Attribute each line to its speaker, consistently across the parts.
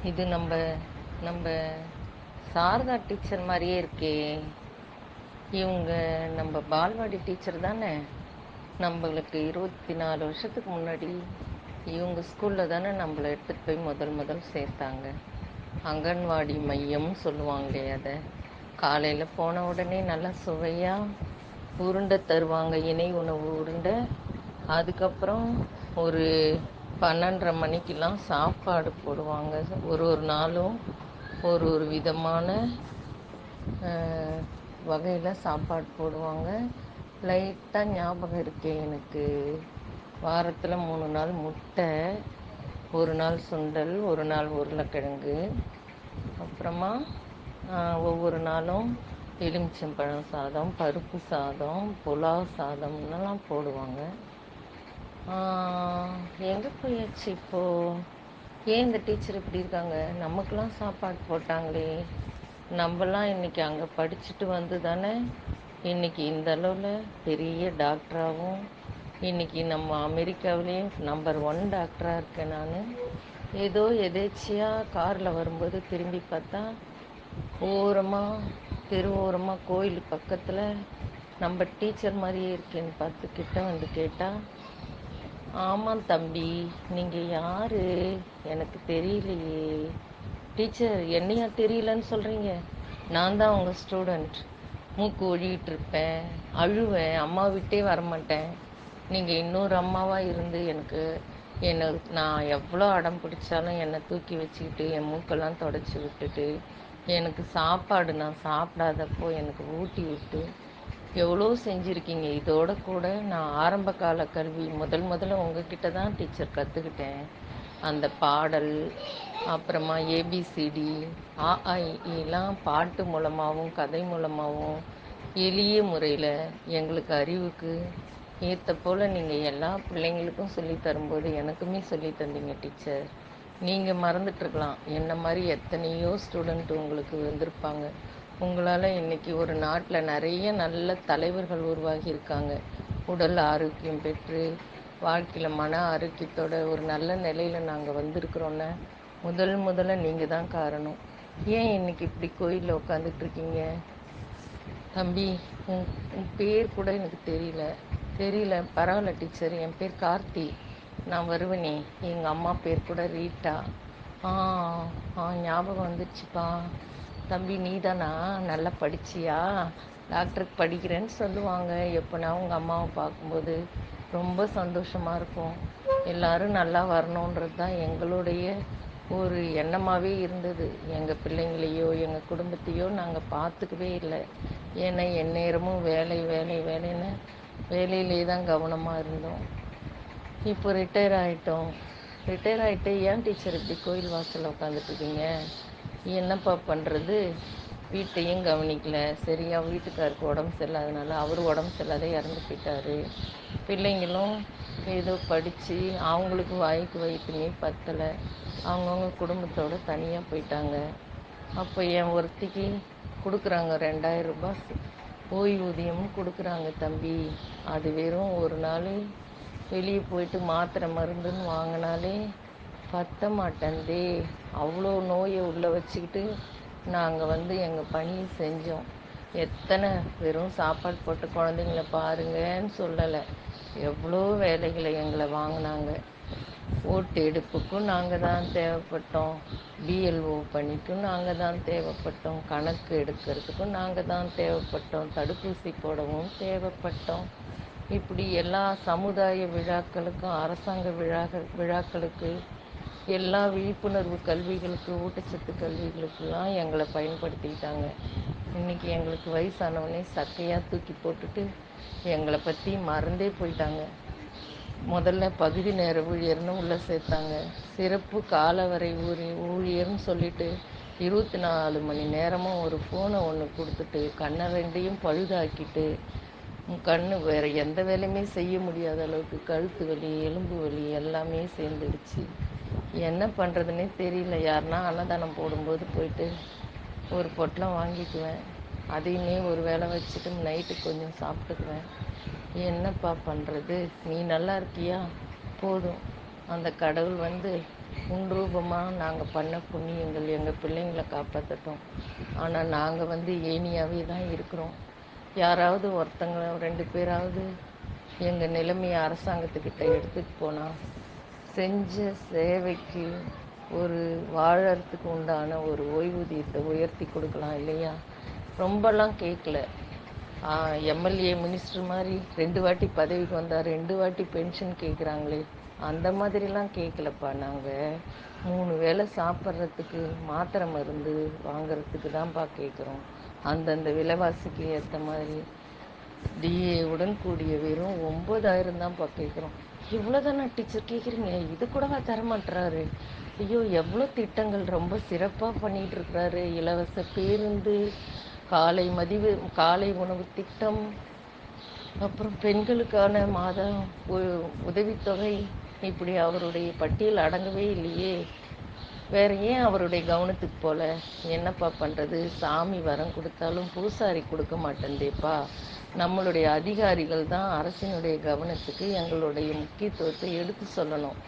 Speaker 1: இது நம்ம நம்ம சாரதா டீச்சர் மாதிரியே இருக்கே. இவங்க நம்ம பால்வாடி டீச்சர் தானே? நம்மளுக்கு 24 வருஷத்துக்கு முன்னாடி இவங்க ஸ்கூலில் தானே நம்மளை எடுத்துகிட்டு போய் முதல் சேர்த்தாங்க. அங்கன்வாடி மையம்னு சொல்லுவாங்களே அதை. காலையில் போன உடனே நல்லா சுவையாக உருண்டை தருவாங்க, இணை உணவு உருண்டை. அதுக்கப்புறம் ஒரு 12:30 மணிக்கெலாம் சாப்பாடு போடுவாங்க. ஒரு நாளும் ஒரு விதமான வகையில் சாப்பாடு போடுவாங்க. லைட்டாக ஞாபகம் இருக்கே எனக்கு. வாரத்தில் 3 நாள் முட்டை, ஒரு நாள் சுண்டல், ஒரு நாள் உருளைக்கிழங்கு, அப்புறமா ஒவ்வொரு நாளும் எலுமிச்சம்பழம் சாதம், பருப்பு சாதம், புலாவ் சாதம்லாம் போடுவாங்க. எங்கே போயாச்சு இப்போது? ஏன் இந்த டீச்சர் இப்படி இருக்காங்க? நமக்கெல்லாம் சாப்பாடு போட்டாங்களே. நம்மலாம் இன்றைக்கி அங்கே படிச்சுட்டு வந்து தானே இன்றைக்கி இந்த அளவில் பெரிய டாக்டராகவும், இன்றைக்கி நம்ம அமெரிக்காவிலேயும் நம்பர் 1 டாக்டராக இருக்கேன் நான். ஏதோ எதேச்சியாக காரில் வரும்போது திரும்பி பார்த்தா தெரு ஓரமாக கோயில் பக்கத்தில் நம்ம டீச்சர் மாதிரியே இருக்கேன்னு பார்த்து கிட்ட வந்து கேட்டால், ஆமாம் தம்பி, நீங்கள் யார்? எனக்கு தெரியலையே. டீச்சர், என்னையா தெரியலன்னு சொல்கிறீங்க? நான் தான் உங்கள் ஸ்டூடெண்ட். மூக்கு ஒழிகிட்டு இருப்பேன், அழுவேன், அம்மா விட்டே வரமாட்டேன். நீங்கள் இன்னொரு அம்மாவாக இருந்து நான் எவ்வளோ அடம் பிடிச்சாலும் என்னை தூக்கி வச்சுக்கிட்டு என் மூக்கெல்லாம் தொடச்சி விட்டுட்டு எனக்கு சாப்பாடு நான் சாப்பிடாதப்போ எனக்கு ஊட்டி விட்டு எவ்வளோ செஞ்சுருக்கீங்க. இதோட கூட நான் ஆரம்ப கால கல்வி முதல்ல உங்ககிட்ட தான் டீச்சர் கற்றுக்கிட்டேன். அந்த பாடல், அப்புறமா ஏபிசிடி, ஆஐலாம் பாட்டு மூலமாகவும் கதை மூலமாகவும் எளிய முறையில் எங்களுக்கு அறிவுக்கு ஏற்ற போல் நீங்கள் எல்லா பிள்ளைங்களுக்கும் சொல்லி தரும்போது எனக்குமே சொல்லி தந்தீங்க டீச்சர். நீங்கள் மறந்துட்டுருக்கலாம், என்ன மாதிரி எத்தனையோ ஸ்டூடெண்ட் உங்களுக்கு வந்திருப்பாங்க. உங்களால் இன்றைக்கி ஒரு நாட்டில் நிறைய நல்ல தலைவர்கள் உருவாகி இருக்காங்க. உடல் ஆரோக்கியம் பெற்று வாழ்க்கையில் மன ஆரோக்கியத்தோட ஒரு நல்ல நிலையில் நாங்கள் வந்திருக்கிறோன்னு முதல்ல நீங்கள் தான் காரணம். ஏன் இன்றைக்கி இப்படி கோயிலில் உட்காந்துட்ருக்கீங்க? தம்பி, உன் பேர் கூட எனக்கு தெரியல. பரவாயில்ல டீச்சர், என் பேர் கார்த்தி. நான் வருவனே. எங்கள் அம்மா பேர் கூட ரீட்டா. ஞாபகம் வந்துடுச்சுப்பா. தம்பி, நீ தானா? நல்லா படிச்சியா? டாக்டருக்கு படிக்கிறேன்னு சொல்லுவாங்க. எப்போனா உங்கள் அம்மாவை பார்க்கும்போது ரொம்ப சந்தோஷமாக இருக்கும். எல்லோரும் நல்லா வரணுன்றது தான் எங்களுடைய ஒரு எண்ணமாகவே இருந்தது. எங்கள் பிள்ளைங்களையோ எங்கள் குடும்பத்தையோ நாங்கள் பார்த்துக்கவே இல்லை. ஏன்னா எந்நேரமும் வேலைன்னு வேலையிலே தான் கவனமாக இருந்தோம். இப்போ ரிட்டையர் ஆகிட்டு ஏன் டீச்சர் இப்படி கோயில் வாசலில் உட்காந்துட்ருக்கீங்க? என்னப்பா பண்ணுறது? வீட்டையும் கவனிக்கல சரியா. வீட்டுக்காருக்கு உடம்பு சரியில்லாதனால அவர் உடம்பு சரியில்லாத இறந்து போயிட்டாரு. பிள்ளைங்களும் ஏதோ படித்து அவங்களுக்கு வாய்க்கு வயிற்றுமே பத்தலை. அவங்கவுங்க குடும்பத்தோடு தனியாக போயிட்டாங்க. அப்போ என் ஒருத்திக்கு கொடுக்குறாங்க 2000 ரூபாய் ஓய்வூதியம்னு கொடுக்குறாங்க தம்பி. அது வெறும் ஒரு நாள் வெளியே போயிட்டு மாத்திரை மருந்துன்னு வாங்கினாலே பத்த மாட்டேன்தே. அவ்வளோ நோயை உள்ளே வச்சுக்கிட்டு நாங்கள் எங்கள் பணியை செஞ்சோம். எத்தனை வெறும் சாப்பாடு போட்டு குழந்தைங்கள பாருங்கன்னு சொல்லலை, எவ்வளோ வேலைகளை எங்களை வாங்கினாங்க. ஓட்டு எடுப்புக்கும் நாங்கள் தான் தேவைப்பட்டோம், பிஎல்ஓ பணிக்கும் நாங்கள் தான் தேவைப்பட்டோம், கணக்கு எடுக்கிறதுக்கும் நாங்கள் தான் தேவைப்பட்டோம், தடுப்பூசி போடவும் தேவைப்பட்டோம். இப்படி எல்லா சமுதாய விழாக்களுக்கும் அரசாங்க விழாக்களுக்கு எல்லா விழிப்புணர்வு கல்விகளுக்கு ஊட்டச்சத்து கல்விகளுக்கெல்லாம் எங்களை பயன்படுத்திக்கிட்டாங்க. இன்றைக்கி எங்களுக்கு வயசானவனே சக்கையாக தூக்கி போட்டுட்டு எங்களை பற்றி மறந்தே போயிட்டாங்க. முதல்ல பகுதி நேர ஊழியர்னு உள்ளே சேர்த்தாங்க. சிறப்பு காலவரை ஊழியர்னு சொல்லிட்டு 24 மணி நேரமும் ஒரு ஃபோனை ஒன்று கொடுத்துட்டு கண்ணை ரெண்டையும் பழுதாக்கிட்டு கண்ணு வேறு எந்த வேலையுமே செய்ய முடியாத அளவுக்கு கழுத்து வலி எலும்பு வலி எல்லாமே சேர்ந்துடுச்சு. என்ன பண்ணுறதுன்னே தெரியல. யாருன்னா அன்னதானம் போடும்போது போயிட்டு ஒரு பொட்டலம் வாங்கிக்குவேன். அதையுமே ஒரு வேளை வச்சுட்டு நைட்டு கொஞ்சம் சாப்பிட்டுக்குவேன். என்னப்பா பண்ணுறது? நீ நல்லா இருக்கியா? போதும். அந்த கடவுள் உன் ரூபமாக நாங்கள் பண்ண புண்ணியங்கள் எங்கள் பிள்ளைங்களை காப்பாற்றட்டும். ஆனால் நாங்கள் ஏணியாகவே தான் இருக்கிறோம். யாராவது ஒருத்தங்க 2 பேராவது எங்கள் நிலைமையை அரசாங்கத்துக்கிட்ட எடுத்துகிட்டு போனால் செஞ்ச சேவைக்கு ஒரு வாழறதுக்கு உண்டான ஒரு ஓய்வூதியத்தை உயர்த்தி கொடுக்கலாம் இல்லையா? ரொம்பலாம் கேட்கல. எம்எல்ஏ மினிஸ்டர் மாதிரி 2 வாட்டி பதவிக்கு வந்தால் 2 வாட்டி பென்ஷன் கேட்குறாங்களே, அந்த மாதிரிலாம் கேட்கலப்பா. நாங்கள் 3 வேளை சாப்பிட்றதுக்கு மாத்திரை மருந்து வாங்கிறதுக்கு தான்ப்பா கேட்குறோம். அந்தந்த விலைவாசிக்கு ஏற்ற மாதிரி டிஏவுடன் கூடிய வெறும் 9,000 தான்ப்பா கேட்குறோம். இவ்வளோ தானே டீச்சர் கேட்குறீங்க? இது கூடவா தரமாட்டுறாரு? ஐயோ, எவ்வளோ திட்டங்கள் ரொம்ப சிறப்பாக பண்ணிகிட்டு இருக்கிறாரு. இலவச பேருந்து, காலை உணவு திட்டம், அப்புறம் பெண்களுக்கான மாத உதவித்தொகை, இப்படி அவருடைய பட்டியல் அடங்கவே இல்லையே. வேற ஏன் அவருடைய கவனத்துக்கு போல? என்னப்பா பண்ணுறது? சாமி வரம் கொடுத்தாலும் பூசாரி கொடுக்க மாட்டேந்தேப்பா. நம்மளுடைய அதிகாரிகள் தான் அரசினுடைய கவனத்துக்கு எங்களுடைய முக்கியத்துவத்தை எடுத்து சொல்லணும்.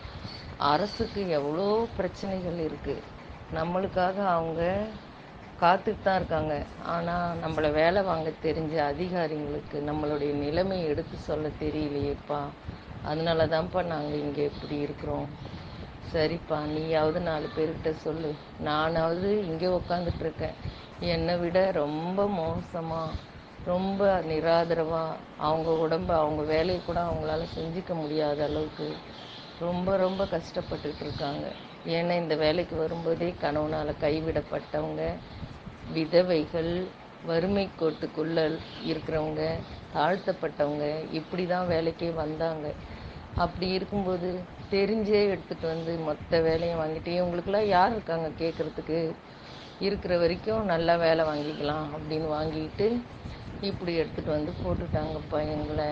Speaker 1: அரசுக்கு எவ்வளோ பிரச்சனைகள் இருக்குது. நம்மளுக்காக அவங்க காத்துட்டு தான் இருக்காங்க. ஆனால் நம்மளை வேலை வாங்க தெரிஞ்ச அதிகாரிங்களுக்கு நம்மளுடைய நிலைமையை எடுத்து சொல்ல தெரியலையேப்பா. அதனால தான்ப்பா நாங்கள் இங்கே இப்படி இருக்கிறோம். சரிப்பா, நீயாவது 4 பேர்கிட்ட சொல்லு. நானாவது இங்கே உக்காந்துட்ருக்கேன். என்னை விட ரொம்ப மோசமாக, ரொம்ப நிராதரவாக, அவங்க உடம்பு அவங்க வேலையை கூட அவங்களால செஞ்சுக்க முடியாத அளவுக்கு ரொம்ப ரொம்ப கஷ்டப்பட்டுட்டு இருக்காங்க. ஏன்னா இந்த வேலைக்கு வரும்போதே கணவனால் கைவிடப்பட்டவங்க, விதவைகள், வறுமை கோட்டுக்குள்ள இருக்கிறவங்க, தாழ்த்தப்பட்டவங்க, இப்படி தான் வேலைக்கே வந்தாங்க. அப்படி இருக்கும்போது தெரிஞ்சே எடுத்துகிட்டு மொத்த வேலையும் வாங்கிட்டு, இவங்களுக்கெல்லாம் யார் இருக்காங்க கேட்குறதுக்கு? இருக்கிற வரைக்கும் நல்லா வேலை வாங்கிக்கலாம் அப்படின்னு வாங்கிட்டு இப்படி எடுத்துகிட்டு போட்டுட்டாங்கப்பா எங்களை.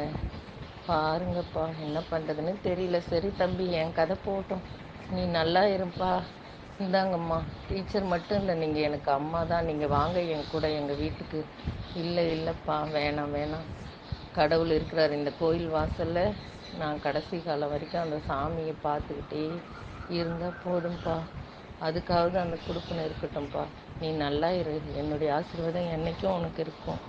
Speaker 1: பாருங்கப்பா, என்ன பண்ணுறதுன்னு தெரியல. சரி தம்பி, என் கதை போகட்டும். நீ நல்லா இருப்பா. இந்தாங்கம்மா, டீச்சர் மட்டும் இல்லை, நீங்கள் எனக்கு அம்மா தான். நீங்கள் வாங்க என் கூட எங்கள் வீட்டுக்கு. இல்லை இல்லைப்பா, வேணாம் வேணாம். கடவுள் இருக்கிறார் இந்த கோயில் வாசலில். நான் கடைசி காலம் வரைக்கும் அந்த சாமியை பார்த்துக்கிட்டே இருந்தால் போதும்ப்பா. அதுக்காவது அந்த கொடுப்பனை இருக்கட்டும்ப்பா. நீ நல்லா இரு. என்னுடைய ஆசீர்வாதம் என்றைக்கும் உனக்கு இருக்கும்.